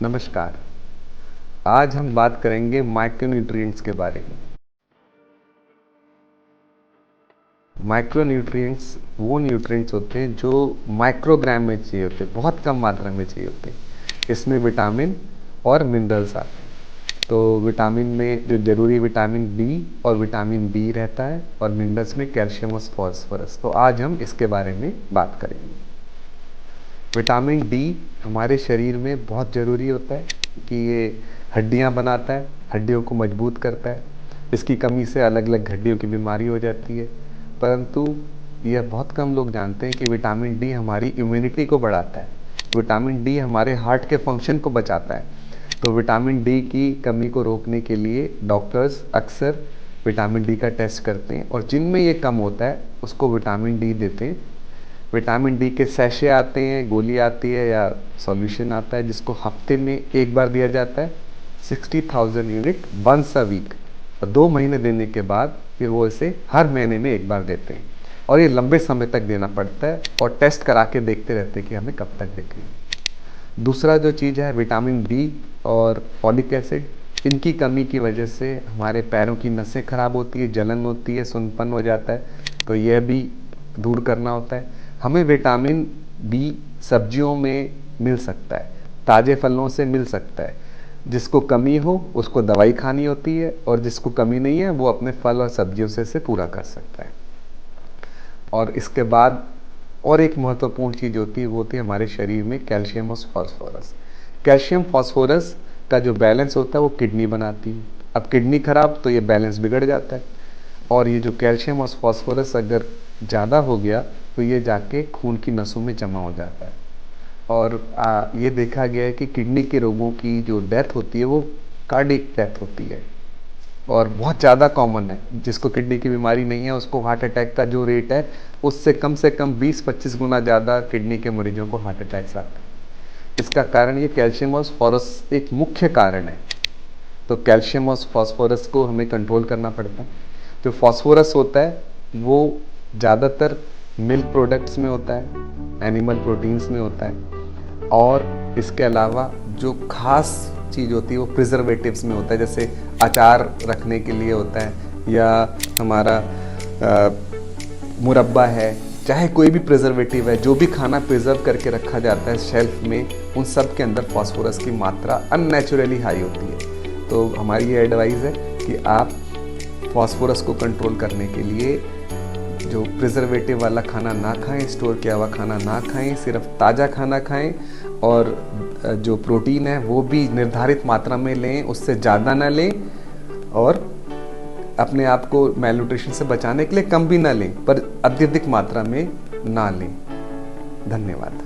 नमस्कार। आज हम बात करेंगे माइक्रोन्यूट्रिएंट्स के बारे में। माइक्रोन्यूट्रिएंट्स वो न्यूट्रिएंट्स होते हैं जो माइक्रोग्राम में चाहिए होते हैं, बहुत कम मात्रा में चाहिए होते हैं। इसमें विटामिन और मिनरल्स आते हैं। तो विटामिन में जो जरूरी विटामिन बी और विटामिन बी रहता है, और मिनरल्स में कैल्शियम और फॉस्फोरस। तो आज हम इसके बारे में बात करेंगे। विटामिन डी हमारे शरीर में बहुत ज़रूरी होता है कि ये हड्डियां बनाता है, हड्डियों को मजबूत करता है। इसकी कमी से अलग अलग हड्डियों की बीमारी हो जाती है। परंतु यह बहुत कम लोग जानते हैं कि विटामिन डी हमारी इम्यूनिटी को बढ़ाता है। विटामिन डी हमारे हार्ट के फंक्शन को बचाता है। तो विटामिन डी की कमी को रोकने के लिए डॉक्टर्स अक्सर विटामिन डी का टेस्ट करते हैं, और जिनमें ये कम होता है उसको विटामिन डी देते हैं। विटामिन डी के सैशे आते हैं, गोली आती है या सॉल्यूशन आता है, जिसको हफ्ते में एक बार दिया जाता है, 60,000 यूनिट वंस अ वीक। और 2 महीने देने के बाद फिर वो इसे हर महीने में एक बार देते हैं, और ये लंबे समय तक देना पड़ता है, और टेस्ट करा के देखते रहते हैं कि हमें कब तक देखें। दूसरा जो चीज़ है विटामिन बी और फॉलिक एसिड, इनकी कमी की वजह से हमारे पैरों की नसें खराब होती है, जलन होती है, सुनपन हो जाता है। तो यह भी दूर करना होता है। हमें विटामिन बी सब्जियों में मिल सकता है, ताज़े फलों से मिल सकता है। जिसको कमी हो उसको दवाई खानी होती है, और जिसको कमी नहीं है वो अपने फल और सब्जियों से इसे पूरा कर सकता है। और इसके बाद और एक महत्वपूर्ण चीज़ होती है, वो होती है हमारे शरीर में कैल्शियम और फॉस्फोरस। कैल्शियम फॉस्फोरस का जो बैलेंस होता है वो किडनी बनाती है। अब किडनी खराब तो ये बैलेंस बिगड़ जाता है, और ये जो कैल्शियम और फॉस्फोरस अगर ज़्यादा हो गया तो ये जाके खून की नसों में जमा हो जाता है। और ये देखा गया है कि किडनी के रोगों की जो डेथ होती है वो कार्डियक डेथ होती है, और बहुत ज़्यादा कॉमन है। जिसको किडनी की बीमारी नहीं है उसको हार्ट अटैक का जो रेट है उससे कम 20-25 गुना ज़्यादा किडनी के मरीजों को हार्ट अटैक्स आते हैं। इसका कारण ये कैल्शियम और फॉस्फोरस एक मुख्य कारण है। तो कैल्शियम और फॉस्फोरस को हमें कंट्रोल करना पड़ता है। जो फॉस्फोरस होता है वो ज़्यादातर मिल्क प्रोडक्ट्स में होता है, एनिमल प्रोटीन्स में होता है, और इसके अलावा जो खास चीज़ होती है वो प्रिजर्वेटिव्स में होता है। जैसे अचार रखने के लिए होता है, या हमारा मुरब्बा है, चाहे कोई भी प्रिजर्वेटिव है, जो भी खाना प्रिजर्व करके रखा जाता है शेल्फ में, उन सब के अंदर फॉस्फोरस की मात्रा अननेचुरली हाई होती है। तो हमारी ये एडवाइस है कि आप फॉस्फोरस को कंट्रोल करने के लिए जो प्रिजर्वेटिव वाला खाना ना खाएं, स्टोर किया हुआ खाना ना खाएं, सिर्फ ताज़ा खाना खाएं, और जो प्रोटीन है वो भी निर्धारित मात्रा में लें, उससे ज़्यादा ना लें, और अपने आप को मेल न्यूट्रिशन से बचाने के लिए कम भी ना लें, पर अत्यधिक मात्रा में ना लें। धन्यवाद।